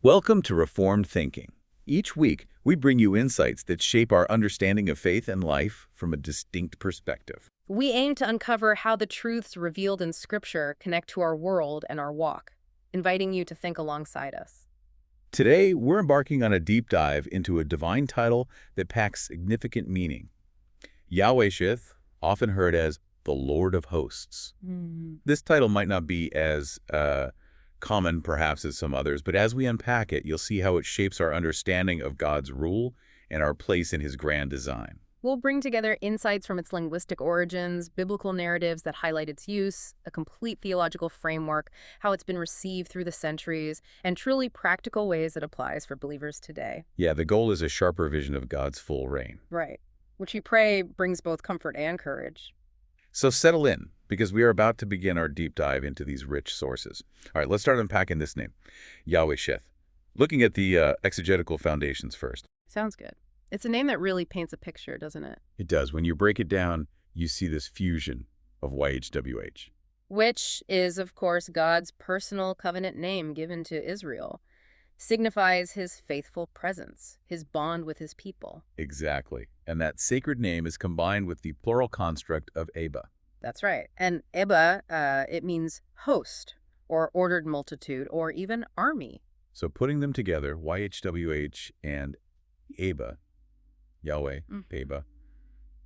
Welcome to Reformed Thinking. Each week, we bring you insights that shape our understanding of faith and life from a distinct perspective. We aim to uncover how the truths revealed in Scripture connect to our world and our walk, inviting you to think alongside us. Today, we're embarking on a deep dive into a divine title that packs significant meaning. Yahweh-Sabaoth, often heard as the Lord of Hosts. This title might not be as common, perhaps, as some others, but as we unpack it, you'll see how it shapes our understanding of God's rule and our place in his grand design. We'll bring together insights from its linguistic origins, biblical narratives that highlight its use, a complete theological framework, how it's been received through the centuries, and truly practical ways it applies for believers today. Yeah, the goal is a sharper vision of God's full reign. Right. Which we pray brings both comfort and courage. So settle in, because we are about to begin our deep dive into these rich sources. All right, let's start unpacking this name, Yahweh-Sabaoth. Looking at the exegetical foundations first. Sounds good. It's a name that really paints a picture, doesn't it? It does. When you break it down, you see this fusion of YHWH. Which is, of course, God's personal covenant name given to Israel. Signifies his faithful presence, his bond with his people. Exactly. And that sacred name is combined with the plural construct of Aba. That's right. And Aba, it means host, or ordered multitude, or even army. So putting them together, YHWH and Aba, Yahweh, Aba,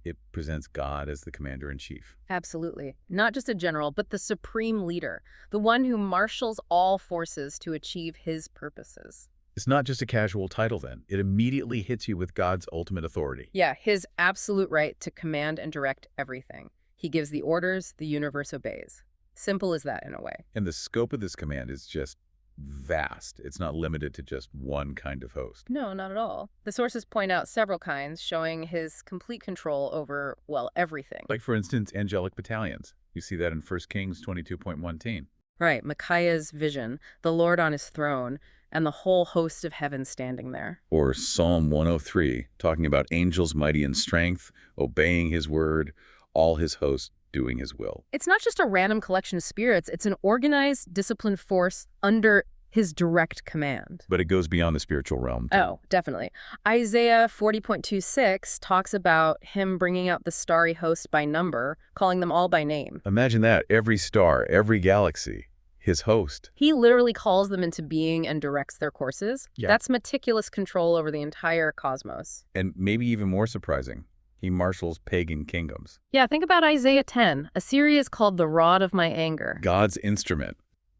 it presents God as the commander-in-chief. Absolutely. Not just a general, but the supreme leader, the one who marshals all forces to achieve his purposes. It's not just a casual title then. It immediately hits you with God's ultimate authority. Yeah, his absolute right to command and direct everything. He gives the orders, the universe obeys. Simple as that in a way. And the scope of this command is just vast. It's not limited to just one kind of host. No, not at all. The sources point out several kinds, showing his complete control over, well, everything. Like, for instance, angelic battalions. You see that in 1 Kings 22:1. Right, Micaiah's vision, the Lord on his throne, and the whole host of heaven standing there. Or Psalm 103, talking about angels mighty in strength, obeying his word, all his hosts doing his will. It's not just a random collection of spirits. It's an organized, disciplined force under his direct command. But it goes beyond the spiritual realm, too. Oh, definitely. Isaiah 40.26 talks about him bringing out the starry host by number, calling them all by name. Imagine that. Every star, every galaxy, his host. He literally calls them into being and directs their courses. Yeah. That's meticulous control over the entire cosmos. And maybe even more surprising, he marshals pagan kingdoms. Yeah, think about Isaiah 10. Assyria is called the rod of my anger. God's instrument,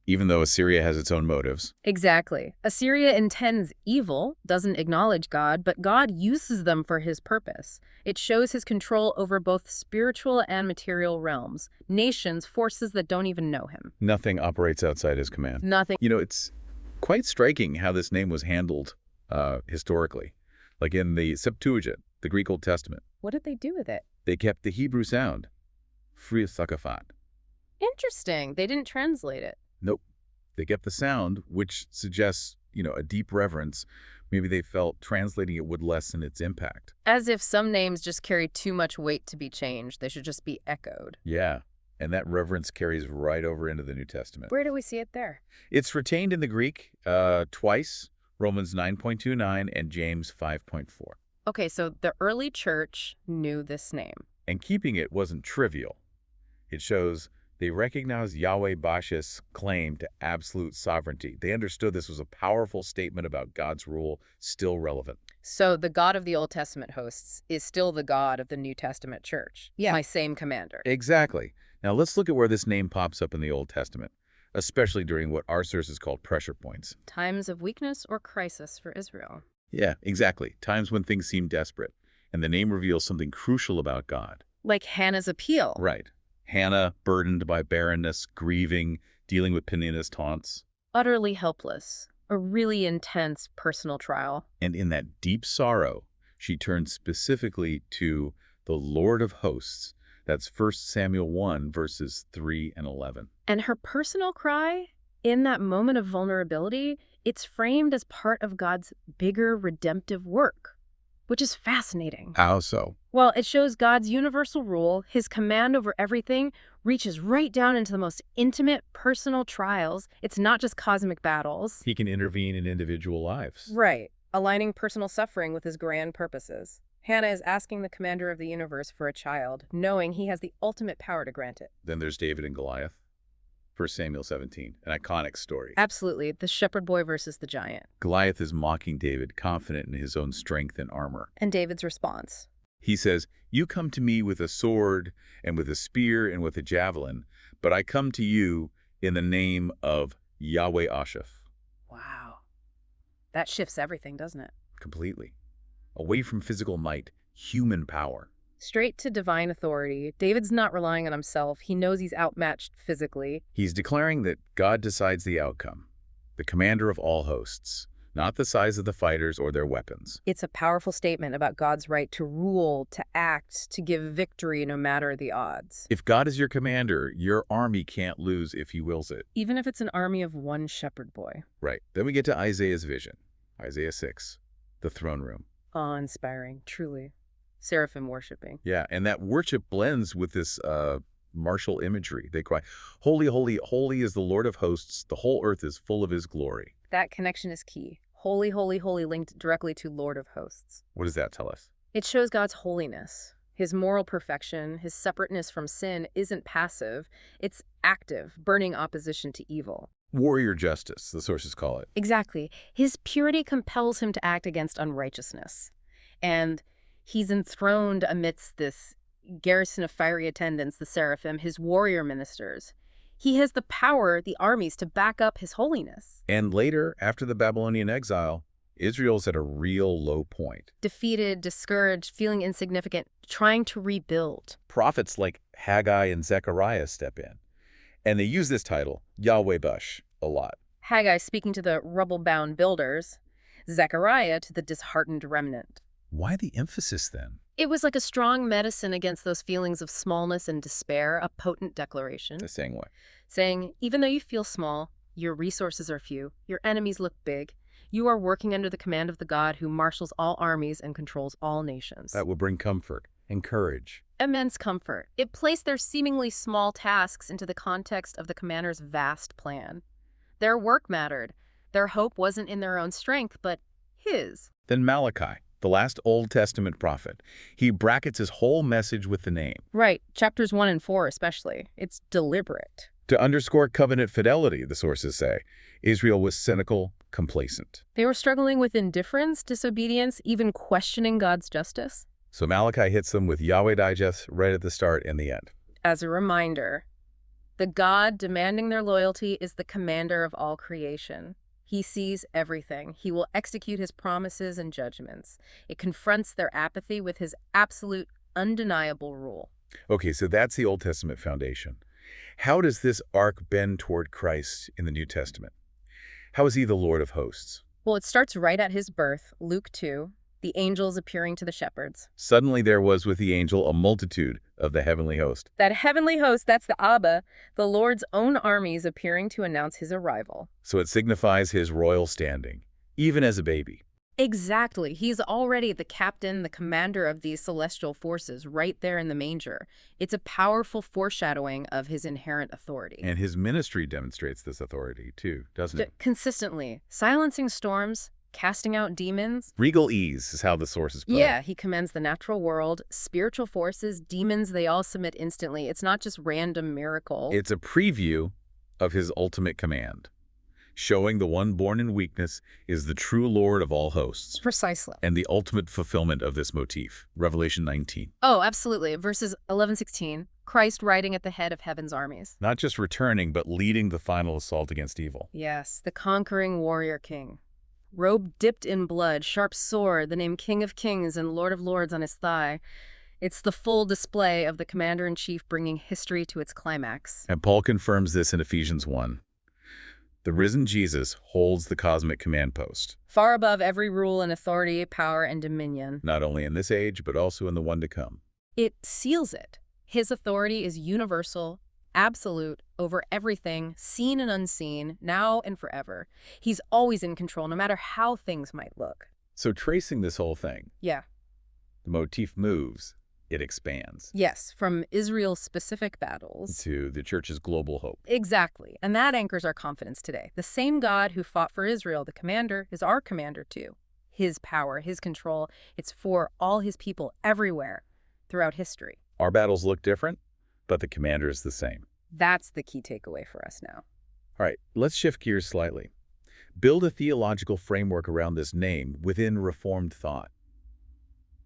even though Assyria has its own motives. Exactly. Assyria intends evil, doesn't acknowledge God, but God uses them for his purpose. It shows his control over both spiritual and material realms, nations, forces that don't even know him. Nothing operates outside his command. Nothing. You know, it's quite striking how this name was handled historically. Like in the Septuagint, the Greek Old Testament. What did they do with it? They kept the Hebrew sound, ṣābāঃ. Interesting. They didn't translate it. Nope. They kept the sound, which suggests, a deep reverence. Maybe they felt translating it would lessen its impact. As if some names just carry too much weight to be changed. They should just be echoed. Yeah. And that reverence carries right over into the New Testament. Where do we see it there? It's retained in the Greek twice, Romans 9.29 and James 5.4. Okay, so the early church knew this name. And keeping it wasn't trivial. It shows they recognized Yahweh-Bash's claim to absolute sovereignty. They understood this was a powerful statement about God's rule, still relevant. So the God of the Old Testament hosts is still the God of the New Testament church. Yeah. My same commander. Exactly. Now let's look at where this name pops up in the Old Testament, especially during what our sources call pressure points. Times of weakness or crisis for Israel. Yeah, exactly. Times when things seem desperate, and the name reveals something crucial about God. Like Hannah's appeal. Right. Hannah, burdened by barrenness, grieving, dealing with Peninnah's taunts. Utterly helpless. A really intense personal trial. And in that deep sorrow, she turns specifically to the Lord of Hosts. That's 1 Samuel 1, verses 3 and 11. And her personal cry, in that moment of vulnerability, it's framed as part of God's bigger redemptive work, which is fascinating. How so? Well, it shows God's universal rule, his command over everything, reaches right down into the most intimate, personal trials. It's not just cosmic battles. He can intervene in individual lives. Right, aligning personal suffering with his grand purposes. Hannah is asking the commander of the universe for a child, knowing he has the ultimate power to grant it. Then there's David and Goliath. 1 Samuel 17, an iconic story. Absolutely, the shepherd boy versus the giant. Goliath is mocking David, confident in his own strength and armor. And David's response. He says, "You come to me with a sword and with a spear and with a javelin, but I come to you in the name of Yahweh-Ṣəbaʻōth." Wow. That shifts everything, doesn't it? Completely. Away from physical might, human power. Straight to divine authority. David's not relying on himself. He knows he's outmatched physically. He's declaring that God decides the outcome, the commander of all hosts, not the size of the fighters or their weapons. It's a powerful statement about God's right to rule, to act, to give victory no matter the odds. If God is your commander, your army can't lose if he wills it. Even if it's an army of one shepherd boy. Right. Then we get to Isaiah's vision. Isaiah 6, the throne room. Awe-inspiring, truly. Seraphim worshiping. Yeah, and that worship blends with this martial imagery. They cry, "Holy, holy, holy is the Lord of hosts. The whole earth is full of his glory." That connection is key. Holy, holy, holy linked directly to Lord of hosts. What does that tell us? It shows God's holiness. His moral perfection, his separateness from sin isn't passive. It's active, burning opposition to evil. Warrior justice, the sources call it. Exactly. His purity compels him to act against unrighteousness. And he's enthroned amidst this garrison of fiery attendants, the seraphim, his warrior ministers. He has the power, the armies, to back up his holiness. And later, after the Babylonian exile, Israel's at a real low point. Defeated, discouraged, feeling insignificant, trying to rebuild. Prophets like Haggai and Zechariah step in. And they use this title, Yahweh-Bush, a lot. Haggai speaking to the rubble-bound builders, Zechariah to the disheartened remnant. Why the emphasis then? It was like a strong medicine against those feelings of smallness and despair, a potent declaration. The saying what? Saying, even though you feel small, your resources are few, your enemies look big, you are working under the command of the God who marshals all armies and controls all nations. That will bring comfort and courage. Immense comfort. It placed their seemingly small tasks into the context of the commander's vast plan. Their work mattered. Their hope wasn't in their own strength, but his. Then Malachi, the last Old Testament prophet. He brackets his whole message with the name. Right. Chapters 1 and 4 especially. It's deliberate. To underscore covenant fidelity, the sources say, Israel was cynical, complacent. They were struggling with indifference, disobedience, even questioning God's justice. So Malachi hits them with Yahweh Digest right at the start and the end. As a reminder, the God demanding their loyalty is the commander of all creation. He sees everything. He will execute his promises and judgments. It confronts their apathy with his absolute, undeniable rule. Okay, so that's the Old Testament foundation. How does this arc bend toward Christ in the New Testament? How is he the Lord of hosts? Well, it starts right at his birth, Luke 2, the angels appearing to the shepherds. Suddenly there was with the angel a multitude of the heavenly host. That heavenly host, that's the Abba, the Lord's own armies appearing to announce his arrival. So it signifies his royal standing, even as a baby. Exactly. He's already the captain, the commander of these celestial forces right there in the manger. It's a powerful foreshadowing of his inherent authority. And his ministry demonstrates this authority too, doesn't it? Consistently. Silencing storms, casting out demons. Regal ease is how the sources put it. Yeah, he commands the natural world, spiritual forces, demons, they all submit instantly. It's not just random miracle. It's a preview of his ultimate command, showing the one born in weakness is the true Lord of all hosts. Precisely. And the ultimate fulfillment of this motif, Revelation 19. Oh, absolutely. Verses 11-16, Christ riding at the head of heaven's armies. Not just returning, but leading the final assault against evil. Yes, the conquering warrior king. Robe dipped in blood, sharp sword, the name King of Kings and Lord of Lords on his thigh. It's the full display of the commander-in-chief bringing history to its climax. And Paul confirms this in Ephesians 1. The risen Jesus holds the cosmic command post. Far above every rule and authority, power, and dominion. Not only in this age, but also in the one to come. It seals it. His authority is universal, absolute, over everything, seen and unseen, now and forever. He's always in control, no matter how things might look. So tracing this whole thing, Yeah. the motif moves, it expands. Yes, from Israel's specific battles To the church's global hope. Exactly. And that anchors our confidence today. The same God who fought for Israel, the commander, is our commander too. His power, his control, it's for all his people everywhere throughout history. Our battles look different, but the commander is the same. That's the key takeaway for us now. All right, let's shift gears slightly. Build a theological framework around this name within Reformed thought.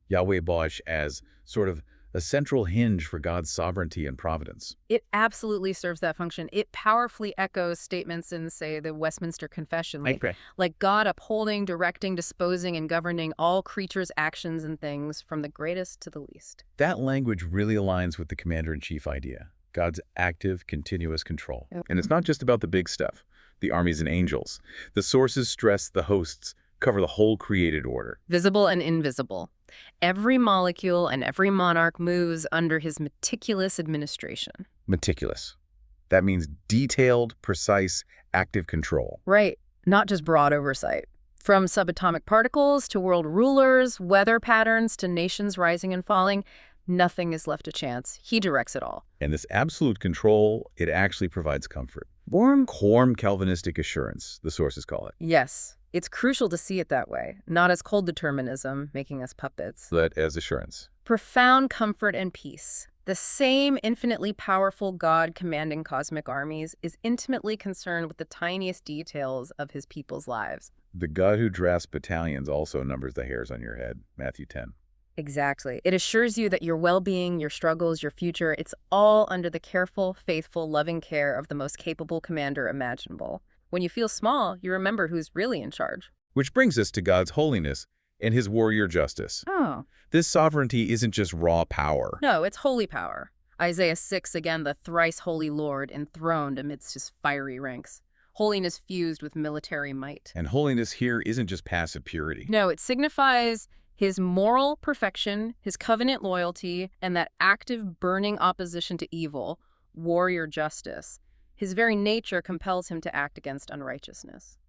Yahweh-Sabaoth as sort of a central hinge for God's sovereignty and providence. It absolutely serves that function. It powerfully echoes statements in, say, the Westminster Confession, like God upholding, directing, disposing, and governing all creatures' actions and things from the greatest to the least. That language really aligns with the commander-in-chief idea, God's active, continuous control. And it's not just about the big stuff, the armies and angels. The sources stress the hosts cover the whole created order. Visible and invisible. Every molecule and every monarch moves under his meticulous administration. Meticulous. That means detailed, precise, active control. Right. Not just broad oversight. From subatomic particles to world rulers, weather patterns to nations rising and falling, nothing is left to chance. He directs it all. And this absolute control, it actually provides comfort. Warm Calvinistic assurance, the sources call it. Yes. It's crucial to see it that way, not as cold determinism, making us puppets. But as assurance. Profound comfort and peace. The same infinitely powerful God commanding cosmic armies is intimately concerned with the tiniest details of his people's lives. The God who drafts battalions also numbers the hairs on your head, Matthew 10. Exactly. It assures you that your well-being, your struggles, your future, it's all under the careful, faithful, loving care of the most capable commander imaginable. When you feel small, you remember who's really in charge. Which brings us to God's holiness and his warrior justice. Oh. This sovereignty isn't just raw power. No, it's holy power. Isaiah 6, again, the thrice holy Lord enthroned amidst his fiery ranks. Holiness fused with military might. And holiness here isn't just passive purity. No, it signifies his moral perfection, his covenant loyalty, and that active, burning opposition to evil, warrior justice. His very nature compels him to act against unrighteousness.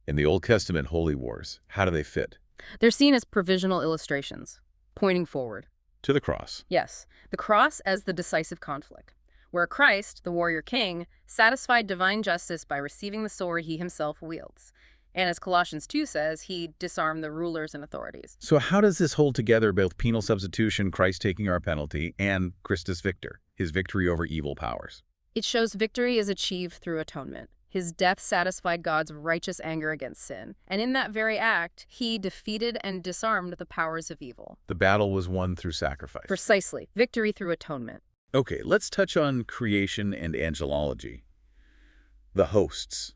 In the Old Testament holy wars, how do they fit? They're seen as provisional illustrations, pointing forward. To the cross. Yes, the cross as the decisive conflict, where Christ, the warrior king, satisfied divine justice by receiving the sword he himself wields. And as Colossians 2 says, he disarmed the rulers and authorities. So how does this hold together both penal substitution, Christ taking our penalty, and Christus Victor, his victory over evil powers? It shows victory is achieved through atonement. His death satisfied God's righteous anger against sin. And in that very act, he defeated and disarmed the powers of evil. The battle was won through sacrifice. Precisely. Victory through atonement. Okay, let's touch on creation and angelology. The hosts.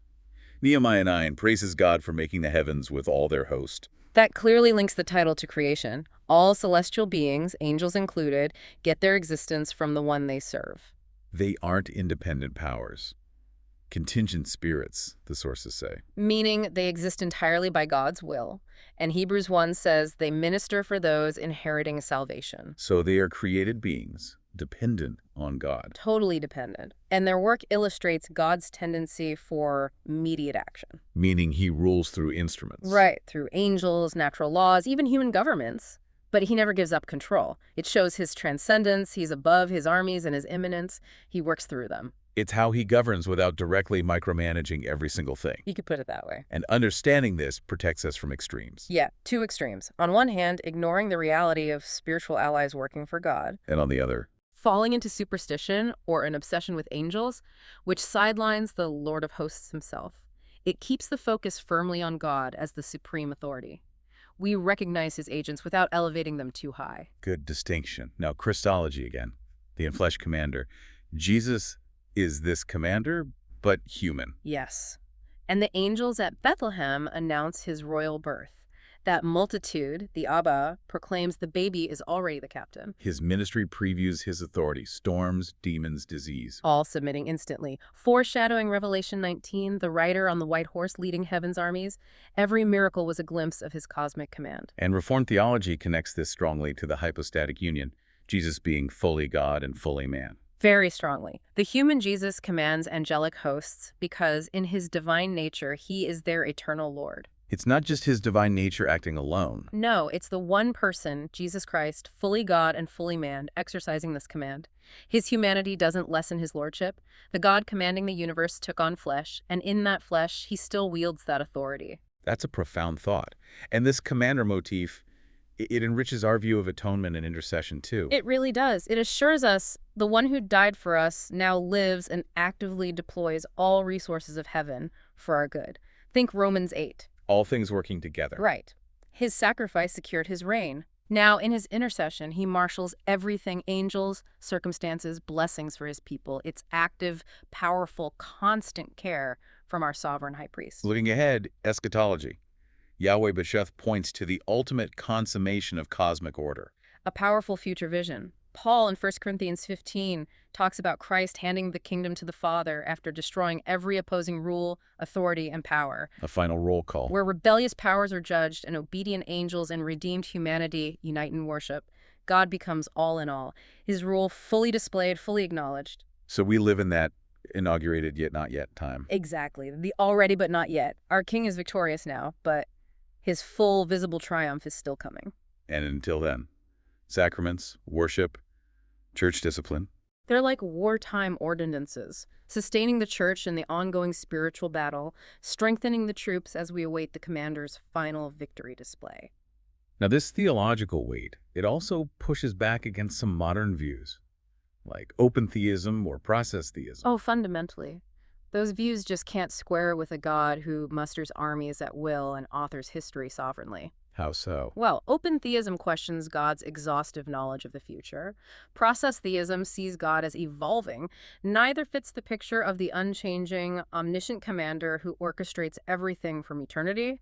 Nehemiah 9 praises God for making the heavens with all their host. That clearly links the title to creation. All celestial beings, angels included, get their existence from the one they serve. They aren't independent powers. Contingent spirits, the sources say. Meaning they exist entirely by God's will. And Hebrews 1 says they minister for those inheriting salvation. So they are created beings, dependent on God. Totally dependent. And their work illustrates God's tendency for immediate action. Meaning he rules through instruments. Right, through angels, natural laws, even human governments. But he never gives up control. It shows his transcendence. He's above his armies and his immanence. He works through them. It's how he governs without directly micromanaging every single thing. You could put it that way. And understanding this protects us from extremes. Yeah, two extremes. On one hand, ignoring the reality of spiritual allies working for God. And on the other, falling into superstition or an obsession with angels, which sidelines the Lord of Hosts himself. It keeps the focus firmly on God as the supreme authority. We recognize his agents without elevating them too high. Good distinction. Now, Christology again, the in-flesh commander. Jesus is this commander, but human. Yes. And the angels at Bethlehem announce his royal birth. That multitude, the Abba, proclaims the baby is already the captain. His ministry previews his authority, storms, demons, disease. All submitting instantly. Foreshadowing Revelation 19, the rider on the white horse leading heaven's armies. Every miracle was a glimpse of his cosmic command. And Reformed theology connects this strongly to the hypostatic union, Jesus being fully God and fully man. Very strongly. The human Jesus commands angelic hosts because in his divine nature, he is their eternal Lord. It's not just his divine nature acting alone. No, it's the one person, Jesus Christ, fully God and fully man, exercising this command. His humanity doesn't lessen his lordship. The God commanding the universe took on flesh, and in that flesh, he still wields that authority. That's a profound thought. And this commander motif, it enriches our view of atonement and intercession too. It really does. It assures us the one who died for us now lives and actively deploys all resources of heaven for our good. Think Romans 8. All things working together. Right. His sacrifice secured his reign. Now, in his intercession, he marshals everything, angels, circumstances, blessings for his people. It's active, powerful, constant care from our sovereign high priest. Looking ahead, eschatology. Yahweh-Sabaoth points to the ultimate consummation of cosmic order. A powerful future vision. Paul in 1 Corinthians 15 talks about Christ handing the kingdom to the Father after destroying every opposing rule, authority, and power. A final roll call. Where rebellious powers are judged and obedient angels and redeemed humanity unite in worship, God becomes all in all. His rule fully displayed, fully acknowledged. So we live in that inaugurated yet not yet time. Exactly. The already but not yet. Our king is victorious now, but his full visible triumph is still coming. And until then, sacraments, worship, church discipline. They're like wartime ordinances, sustaining the church in the ongoing spiritual battle, strengthening the troops as we await the commander's final victory display. Now this theological weight, it also pushes back against some modern views, like open theism or process theism. Oh, fundamentally. Those views just can't square with a God who musters armies at will and authors history sovereignly. How so? Well, open theism questions God's exhaustive knowledge of the future. Process theism sees God as evolving. Neither fits the picture of the unchanging, omniscient commander who orchestrates everything from eternity.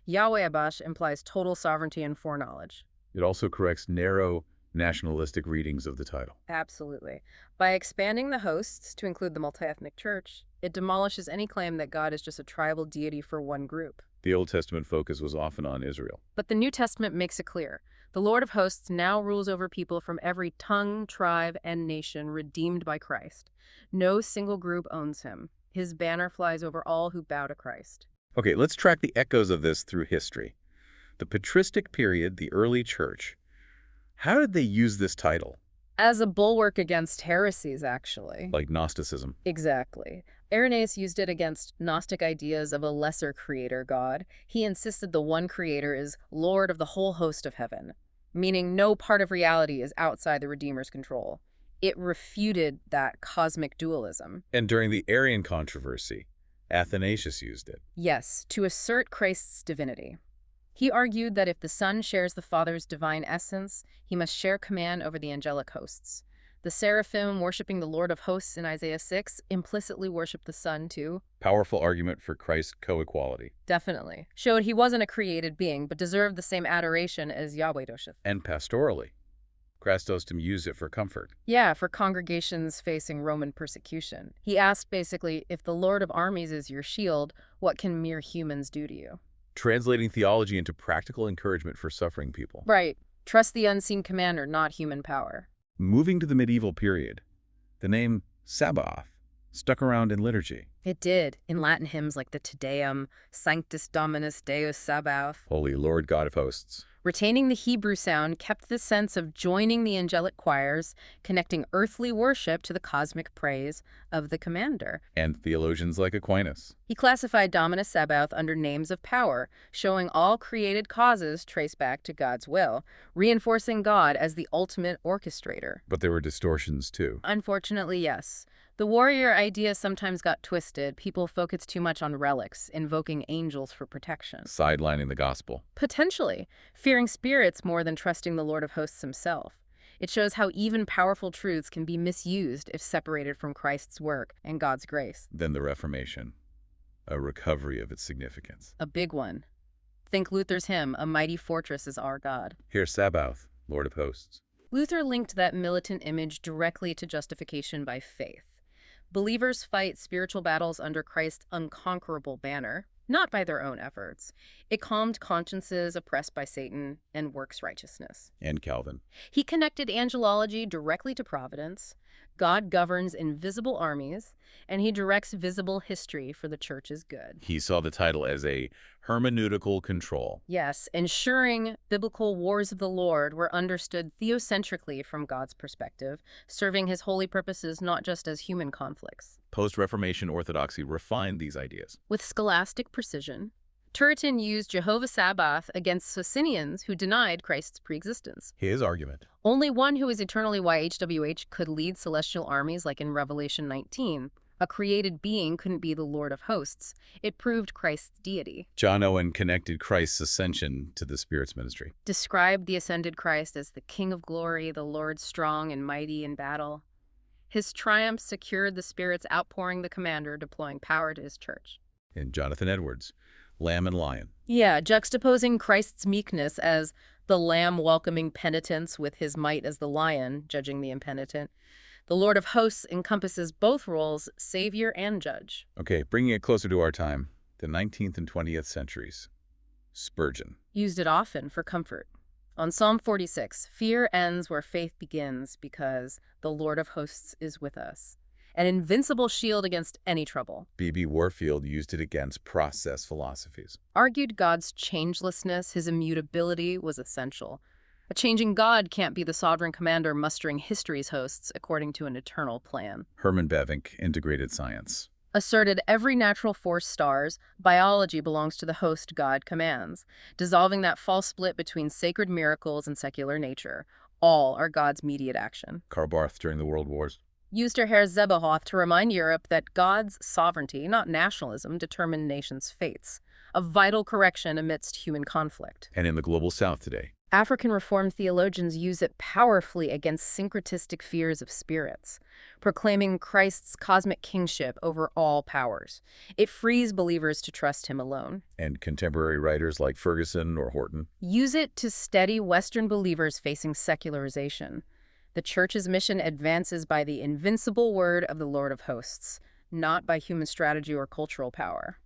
Yahweh-Sabaoth implies total sovereignty and foreknowledge. It also corrects narrow, nationalistic readings of the title. Absolutely. By expanding the hosts to include the multi-ethnic church, it demolishes any claim that God is just a tribal deity for one group. The Old Testament focus was often on Israel. But the New Testament makes it clear. The Lord of hosts now rules over people from every tongue, tribe, and nation redeemed by Christ. No single group owns him. His banner flies over all who bow to Christ. Okay, let's track the echoes of this through history. The patristic period, the early church. How did they use this title? As a bulwark against heresies, actually. Like Gnosticism. Exactly. Irenaeus used it against Gnostic ideas of a lesser creator god. He insisted the one creator is Lord of the whole host of heaven, meaning no part of reality is outside the Redeemer's control. It refuted that cosmic dualism. And during the Arian controversy, Athanasius used it. Yes, to assert Christ's divinity. He argued that if the Son shares the Father's divine essence, he must share command over the angelic hosts. The seraphim worshiping the Lord of hosts in Isaiah 6 implicitly worship the Son too. Powerful argument for Christ's co-equality. Definitely. Showed he wasn't a created being, but deserved the same adoration as Yahweh-Dosheth. And pastorally. Chrysostom used it for comfort. Yeah, for congregations facing Roman persecution. He asked basically, if the Lord of armies is your shield, what can mere humans do to you? Translating theology into practical encouragement for suffering people. Right. Trust the unseen commander, not human power. Moving to the medieval period, the name Sabaoth stuck around in liturgy. It did, in Latin hymns like the Te Deum, Sanctus Dominus Deus Sabaoth. Holy Lord God of hosts. Retaining the Hebrew sound kept the sense of joining the angelic choirs, connecting earthly worship to the cosmic praise of the commander. And theologians like Aquinas. He classified Dominus Sabaoth under names of power, showing all created causes trace back to God's will, reinforcing God as the ultimate orchestrator. But there were distortions too. Unfortunately, yes. The warrior idea sometimes got twisted. People focused too much on relics, invoking angels for protection. Sidelining the gospel. Potentially, fearing spirits more than trusting the Lord of hosts himself. It shows how even powerful truths can be misused if separated from Christ's work and God's grace. Then the Reformation, a recovery of its significance. A big one. Think Luther's hymn, "A Mighty Fortress is Our God." Here's Sabaoth, Lord of hosts. Luther linked that militant image directly to justification by faith. Believers fight spiritual battles under Christ's unconquerable banner, not by their own efforts. It calmed consciences oppressed by Satan and works righteousness. And Calvin. He connected angelology directly to providence. God governs invisible armies, and he directs visible history for the church's good. He saw the title as a hermeneutical control. Yes, ensuring biblical wars of the Lord were understood theocentrically from God's perspective, serving his holy purposes not just as human conflicts. Post-Reformation orthodoxy refined these ideas. With scholastic precision, Turretin used Jehovah-Sabaoth against Socinians who denied Christ's preexistence. His argument: Only one who is eternally YHWH could lead celestial armies like in Revelation 19. A created being couldn't be the Lord of hosts. It proved Christ's deity. John Owen connected Christ's ascension to the Spirit's ministry. Described the ascended Christ as the King of glory, the Lord strong and mighty in battle. His triumph secured the Spirit's outpouring the commander, deploying power to his church. And Jonathan Edwards, Lamb and Lion. Yeah, juxtaposing Christ's meekness as the lamb welcoming penitents with his might as the lion, judging the impenitent. The Lord of hosts encompasses both roles, savior and judge. Okay, bringing it closer to our time, the 19th and 20th centuries. Spurgeon. Used it often for comfort. On Psalm 46, fear ends where faith begins because the Lord of hosts is with us. An invincible shield against any trouble. B.B. Warfield used it against process philosophies. Argued God's changelessness, his immutability, was essential. A changing God can't be the sovereign commander mustering history's hosts according to an eternal plan. Herman Bavinck, Integrated Science. Asserted every natural force stars, biology belongs to the host God commands, dissolving that false split between sacred miracles and secular nature. All are God's immediate action. Karl Barth during the World Wars. Used Yahweh-Sabaoth to remind Europe that God's sovereignty, not nationalism, determined nations' fates, a vital correction amidst human conflict. And in the Global South today. African Reformed theologians use it powerfully against syncretistic fears of spirits, proclaiming Christ's cosmic kingship over all powers. It frees believers to trust him alone. And contemporary writers like Ferguson or Horton use it to steady Western believers facing secularization. The Church's mission advances by the invincible word of the Lord of hosts, not by human strategy or cultural power.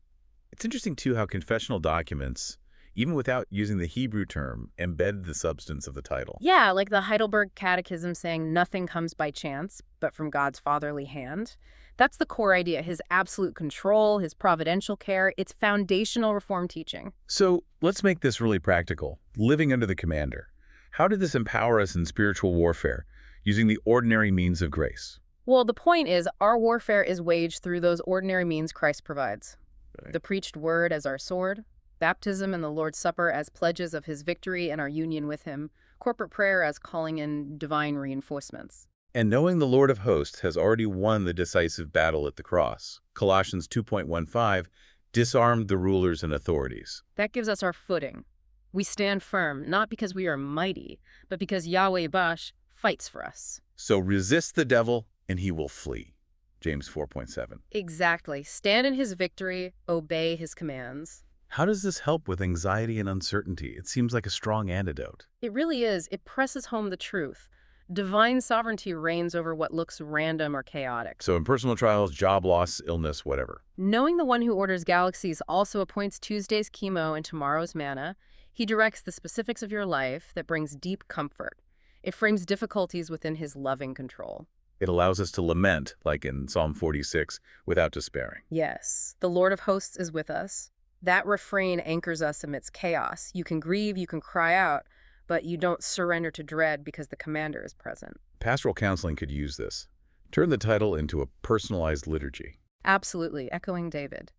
It's interesting, too, how confessional documents, even without using the Hebrew term, embed the substance of the title. Yeah, like the Heidelberg Catechism saying nothing comes by chance, but from God's fatherly hand. That's the core idea, his absolute control, his providential care. It's foundational Reformed teaching. So let's make this really practical. Living under the commander. How did this empower us in spiritual warfare, using the ordinary means of grace? Well, the point is, our warfare is waged through those ordinary means Christ provides. Right. The preached word as our sword, baptism and the Lord's Supper as pledges of his victory and our union with him, corporate prayer as calling in divine reinforcements. And knowing the Lord of hosts has already won the decisive battle at the cross. Colossians 2.15 disarmed the rulers and authorities. That gives us our footing. We stand firm, not because we are mighty, but because Yahweh-Sabaoth fights for us. So resist the devil, and he will flee. James 4.7. Exactly. Stand in his victory, obey his commands. How does this help with anxiety and uncertainty? It seems like a strong antidote. It really is. It presses home the truth. Divine sovereignty reigns over what looks random or chaotic. So in personal trials, job loss, illness, whatever. Knowing the one who orders galaxies also appoints Tuesday's chemo and tomorrow's manna, he directs the specifics of your life that brings deep comfort. It frames difficulties within his loving control. It allows us to lament, like in Psalm 46, without despairing. Yes, the Lord of hosts is with us. That refrain anchors us amidst chaos. You can grieve, you can cry out, but you don't surrender to dread because the commander is present. Pastoral counseling could use this. Turn the title into a personalized liturgy. Absolutely, echoing David.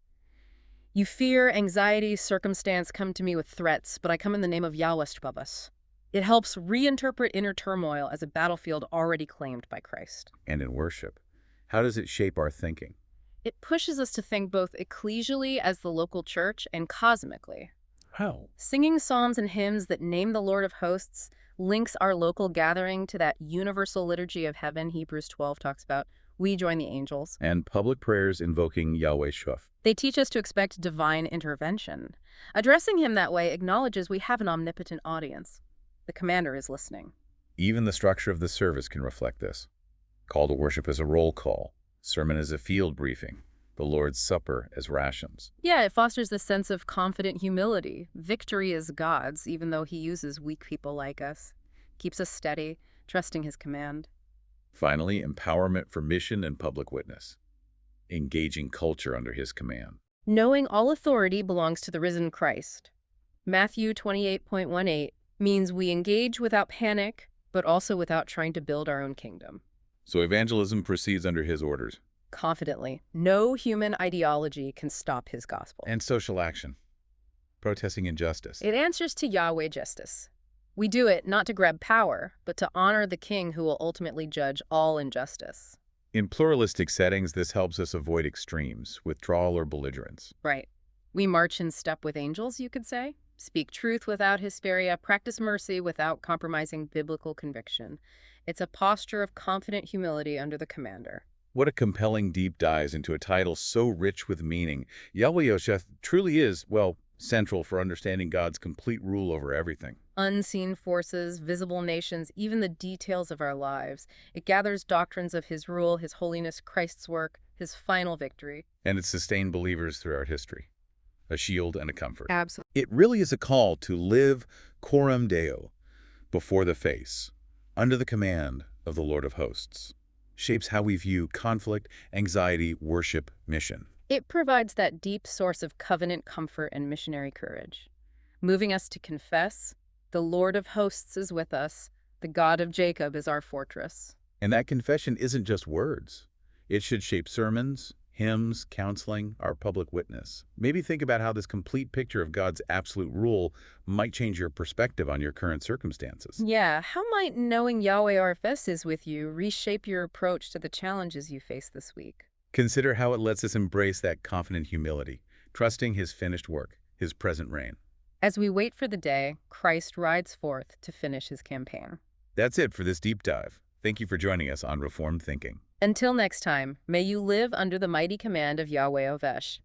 You fear, anxiety, circumstance come to me with threats, but I come in the name of Yahweh-Sabaoth. It helps reinterpret inner turmoil as a battlefield already claimed by Christ. And in worship, how does it shape our thinking? It pushes us to think both ecclesially as the local church and cosmically. How? Singing psalms and hymns that name the Lord of hosts links our local gathering to that universal liturgy of heaven Hebrews 12 talks about. We join the angels. And public prayers invoking Yahweh-Sabaoth. They teach us to expect divine intervention. Addressing him that way acknowledges we have an omnipotent audience. The commander is listening. Even the structure of the service can reflect this. Call to worship as a roll call, sermon as a field briefing, the Lord's Supper as rations. Yeah, it fosters this sense of confident humility. Victory is God's, even though he uses weak people like us. Keeps us steady, trusting his command. Finally, empowerment for mission and public witness, engaging culture under his command. Knowing all authority belongs to the risen Christ. Matthew 28.18 means we engage without panic, but also without trying to build our own kingdom. So evangelism proceeds under his orders. Confidently, no human ideology can stop his gospel. And social action, protesting injustice. It answers to Yahweh justice. We do it not to grab power, but to honor the king who will ultimately judge all injustice. In pluralistic settings, this helps us avoid extremes, withdrawal or belligerence. Right. We march in step with angels, you could say. Speak truth without hysteria, practice mercy without compromising biblical conviction. It's a posture of confident humility under the commander. What a compelling deep dive into a title so rich with meaning. Yahweh-Ṣəbaʻōth truly is, well, central for understanding God's complete rule over everything. Unseen forces, visible nations, even the details of our lives. It gathers doctrines of his rule, his holiness, Christ's work, his final victory. And it's sustained believers throughout history, a shield and a comfort. Absolutely. It really is a call to live coram Deo, before the face, under the command of the Lord of hosts. Shapes how we view conflict, anxiety, worship, mission. It provides that deep source of covenant comfort and missionary courage, moving us to confess, the Lord of hosts is with us, the God of Jacob is our fortress. And that confession isn't just words. It should shape sermons, hymns, counseling, our public witness. Maybe think about how this complete picture of God's absolute rule might change your perspective on your current circumstances. Yeah, how might knowing Yahweh-Sabaoth is with you reshape your approach to the challenges you face this week? Consider how it lets us embrace that confident humility, trusting his finished work, his present reign. As we wait for the day, Christ rides forth to finish his campaign. That's it for this deep dive. Thank you for joining us on Reformed Thinking. Until next time, may you live under the mighty command of Yahweh-Ṣəbaʻōth.